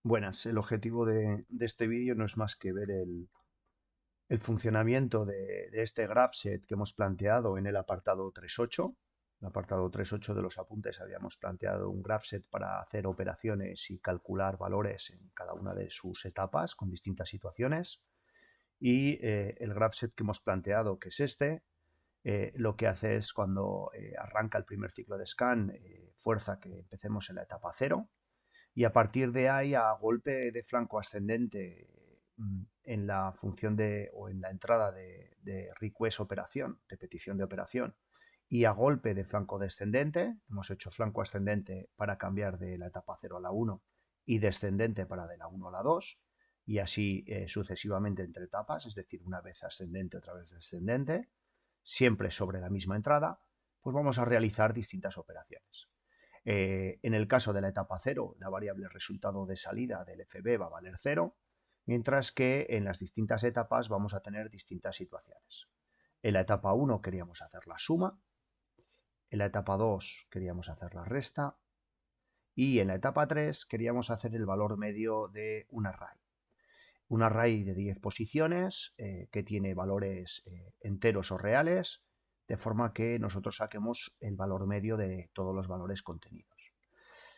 Buenas, el objetivo de este vídeo no es más que ver el funcionamiento de este graph set que hemos planteado en el apartado 3.8. El apartado 3.8 de los apuntes habíamos planteado un graph set para hacer operaciones y calcular valores en cada una de sus etapas con distintas situaciones. Y el graph set que hemos planteado, que es este, lo que hace es cuando arranca el primer ciclo de scan, fuerza que empecemos en la etapa 0. Y a partir de ahí, a golpe de flanco ascendente en la función o en la entrada de request operación, de petición de operación, y a golpe de flanco descendente, hemos hecho flanco ascendente para cambiar de la etapa 0 a la 1 y descendente para de la 1 a la 2, y así sucesivamente entre etapas, es decir, una vez ascendente, otra vez descendente, siempre sobre la misma entrada, pues vamos a realizar distintas operaciones. En el caso de la etapa 0, la variable resultado de salida del FB va a valer 0, mientras que en las distintas etapas vamos a tener distintas situaciones. En la etapa 1 queríamos hacer la suma, en la etapa 2 queríamos hacer la resta y en la etapa 3 queríamos hacer el valor medio de un array. Un array de 10 posiciones que tiene valores enteros o reales, de forma que nosotros saquemos el valor medio de todos los valores contenidos.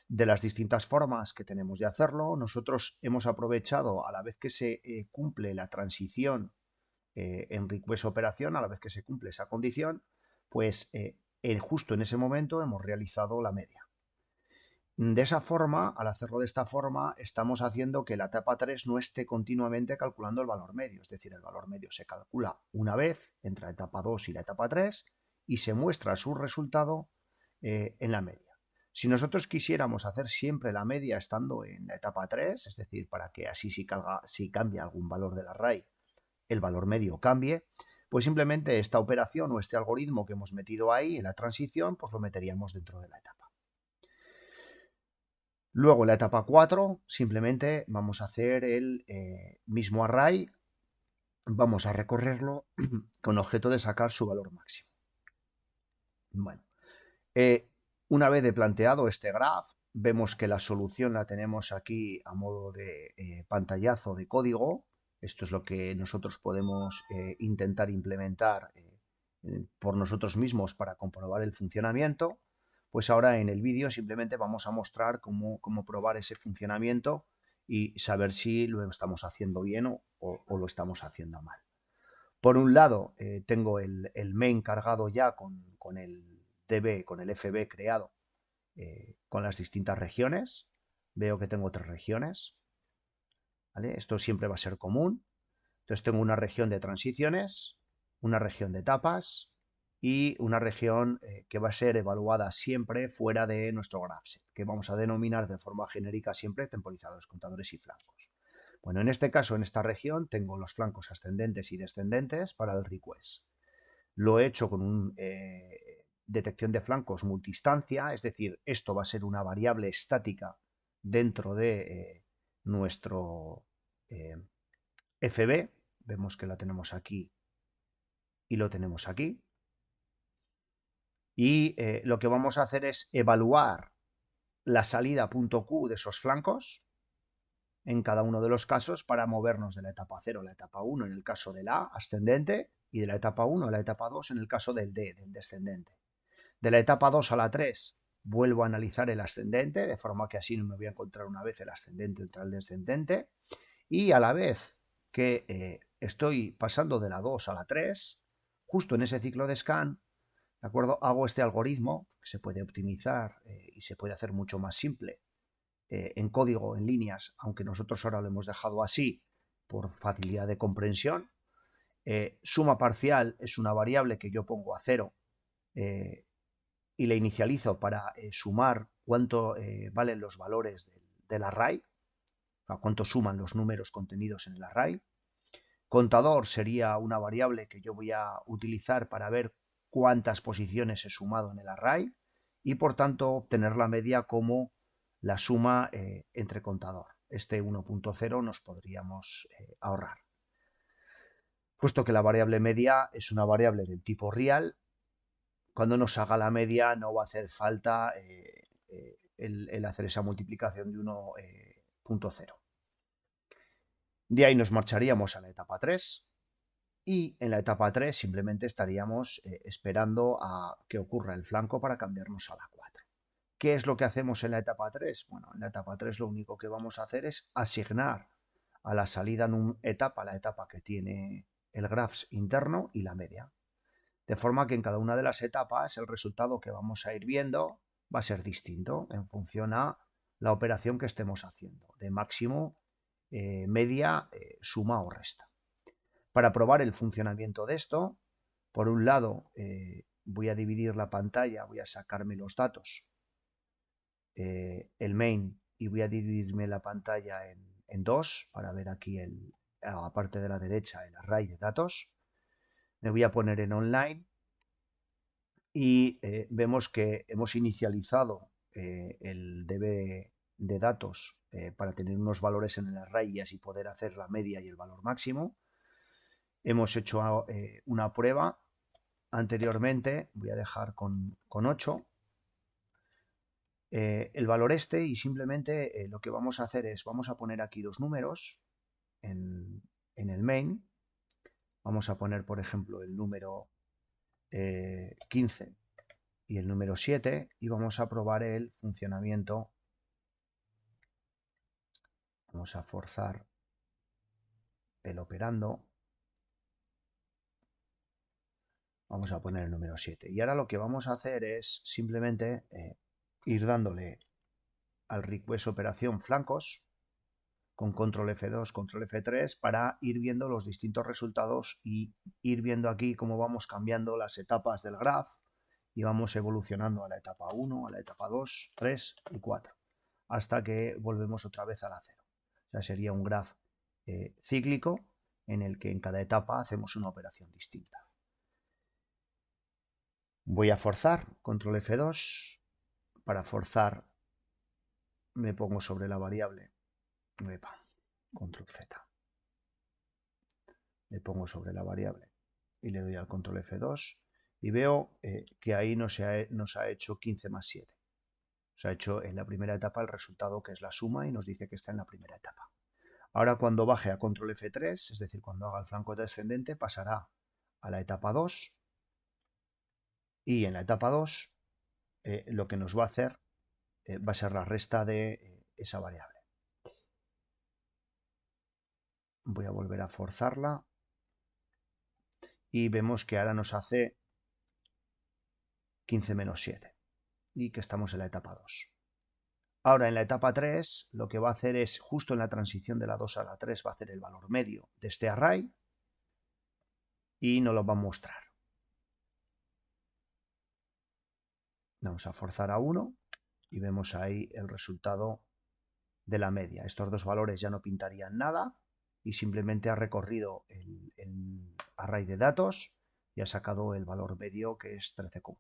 De las distintas formas que tenemos de hacerlo, nosotros hemos aprovechado, a la vez que se cumple la transición en request operación, a la vez que se cumple esa condición, pues justo en ese momento hemos realizado la media. De esa forma, al hacerlo de esta forma, estamos haciendo que la etapa 3 no esté continuamente calculando el valor medio, es decir, el valor medio se calcula una vez entre la etapa 2 y la etapa 3 y se muestra su resultado en la media. Si nosotros quisiéramos hacer siempre la media estando en la etapa 3, es decir, para que así si cambia algún valor del array, el valor medio cambie, pues simplemente esta operación o este algoritmo que hemos metido ahí en la transición, pues lo meteríamos dentro de la etapa. Luego en la etapa 4 simplemente vamos a hacer el mismo array, vamos a recorrerlo con objeto de sacar su valor máximo. Bueno, una vez de planteado este graph, vemos que la solución la tenemos aquí a modo de pantallazo de código. Esto es lo que nosotros podemos intentar implementar por nosotros mismos para comprobar el funcionamiento. Pues ahora en el vídeo simplemente vamos a mostrar cómo probar ese funcionamiento y saber si lo estamos haciendo bien o lo estamos haciendo mal. Por un lado, tengo el main cargado ya con el DB, con el FB creado con las distintas regiones. Veo que tengo 3 regiones. ¿Vale? Esto siempre va a ser común. Entonces tengo una región de transiciones, una región de etapas y una región que va a ser evaluada siempre fuera de nuestro graph set, que vamos a denominar de forma genérica siempre temporizadores, contadores y flancos. Bueno, en este caso, en esta región, tengo los flancos ascendentes y descendentes para el request. Lo he hecho con un detección de flancos multiinstancia, es decir, esto va a ser una variable estática dentro de nuestro FB. Vemos que lo tenemos aquí y lo tenemos aquí. Y lo que vamos a hacer es evaluar la salida .q de esos flancos en cada uno de los casos para movernos de la etapa 0 a la etapa 1 en el caso del A ascendente y de la etapa 1 a la etapa 2 en el caso del D, del descendente. De la etapa 2 a la 3 vuelvo a analizar el ascendente, de forma que así no me voy a encontrar una vez el ascendente entre el descendente. Y a la vez que estoy pasando de la 2 a la 3, justo en ese ciclo de scan, ¿de acuerdo? Hago este algoritmo que se puede optimizar y se puede hacer mucho más simple en código, en líneas, aunque nosotros ahora lo hemos dejado así por facilidad de comprensión. Suma parcial es una variable que yo pongo a 0 y la inicializo para sumar cuánto valen los valores del array, a cuánto suman los números contenidos en el array. Contador sería una variable que yo voy a utilizar para ver cuántas posiciones he sumado en el array y por tanto obtener la media como la suma entre contador. Este 1.0 nos podríamos ahorrar. Puesto que la variable media es una variable del tipo real, cuando nos haga la media no va a hacer falta el hacer esa multiplicación de 1 punto 0. De ahí nos marcharíamos a la etapa 3 y en la etapa 3 simplemente estaríamos esperando a que ocurra el flanco para cambiarnos a la 4. ¿Qué es lo que hacemos en la etapa 3? Bueno, en la etapa 3 lo único que vamos a hacer es asignar a la salida etapa la etapa que tiene el graphs interno y la media. De forma que en cada una de las etapas el resultado que vamos a ir viendo va a ser distinto en función a la operación que estemos haciendo, de máximo, media, suma o resta. Para probar el funcionamiento de esto, por un lado voy a dividir la pantalla, voy a sacarme los datos, el main, y voy a dividirme la pantalla en dos para ver aquí a la parte de la derecha el array de datos. Me voy a poner en online y vemos que hemos inicializado el DB de datos para tener unos valores en el array y así poder hacer la media y el valor máximo. Hemos hecho una prueba anteriormente, voy a dejar con 8 el valor y simplemente lo que vamos a hacer es, vamos a poner aquí dos números en el main. Vamos a poner, por ejemplo, el número 15 y el número 7 y vamos a probar el funcionamiento. Vamos a forzar el operando. Vamos a poner el número 7. Y ahora lo que vamos a hacer es simplemente ir dándole al request operación flancos con control F2, control F3 para ir viendo los distintos resultados y ir viendo aquí cómo vamos cambiando las etapas del graph y vamos evolucionando a la etapa 1, a la etapa 2, 3 y 4 hasta que volvemos otra vez a la 0. O sea, sería un graph cíclico en el que en cada etapa hacemos una operación distinta. Voy a forzar, control F2, para forzar me pongo sobre la variable, control Z, me pongo sobre la variable y le doy al control F2 y veo que ahí nos ha hecho 15 más 7. Nos ha hecho en la primera etapa el resultado que es la suma y nos dice que está en la primera etapa. Ahora cuando baje a control F3, es decir, cuando haga el flanco descendente, pasará a la etapa 2 y en la etapa 2 lo que nos va a hacer va a ser la resta de esa variable. Voy a volver a forzarla y vemos que ahora nos hace 15 menos 7 y que estamos en la etapa 2. Ahora en la etapa 3 lo que va a hacer es, justo en la transición de la 2 a la 3, va a hacer el valor medio de este array y nos lo va a mostrar. Vamos a forzar a 1 y vemos ahí el resultado de la media. Estos dos valores ya no pintarían nada y simplemente ha recorrido el array de datos y ha sacado el valor medio que es 13,4.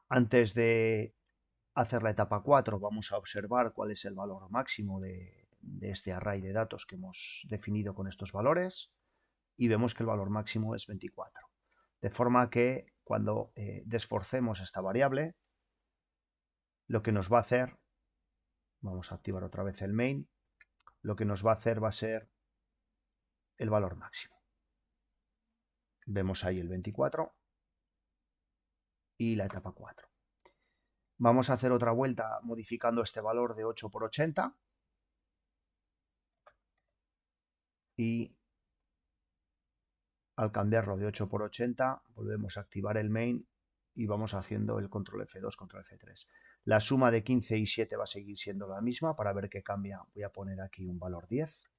Antes de hacer la etapa 4 vamos a observar cuál es el valor máximo de este array de datos que hemos definido con estos valores y vemos que el valor máximo es 24. De forma que cuando desforcemos esta variable, lo que nos va a hacer, vamos a activar otra vez el main, lo que nos va a hacer va a ser el valor máximo. Vemos ahí el 24 y la etapa 4. Vamos a hacer otra vuelta modificando este valor de 8 por 80 y al cambiarlo de 8 por 80 volvemos a activar el main y vamos haciendo el control F2, control F3. La suma de 15 y 7 va a seguir siendo la misma. Para ver qué cambia voy a poner aquí un valor 10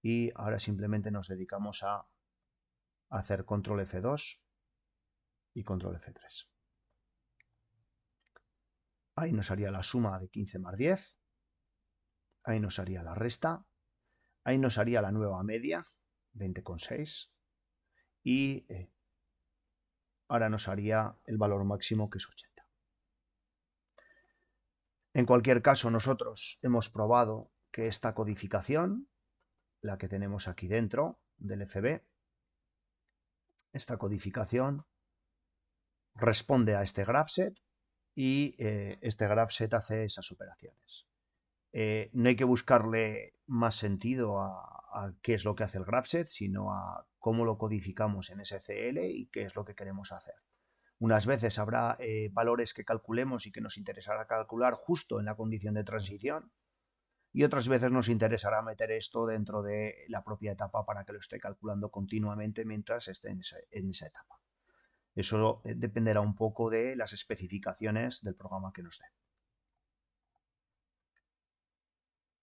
y ahora simplemente nos dedicamos a hacer control F2 y control F3. Ahí nos haría la suma de 15 más 10, ahí nos haría la resta, ahí nos haría la nueva media, 20,6 y ahora nos haría el valor máximo que es 80. En cualquier caso, nosotros hemos probado que esta codificación, la que tenemos aquí dentro del FB, esta codificación responde a este graphset y este graphset hace esas operaciones. No hay que buscarle más sentido a qué es lo que hace el GraphSet, sino a cómo lo codificamos en SCL y qué es lo que queremos hacer. Unas veces habrá valores que calculemos y que nos interesará calcular justo en la condición de transición, y otras veces nos interesará meter esto dentro de la propia etapa para que lo esté calculando continuamente mientras esté en esa etapa. Eso dependerá un poco de las especificaciones del programa que nos dé.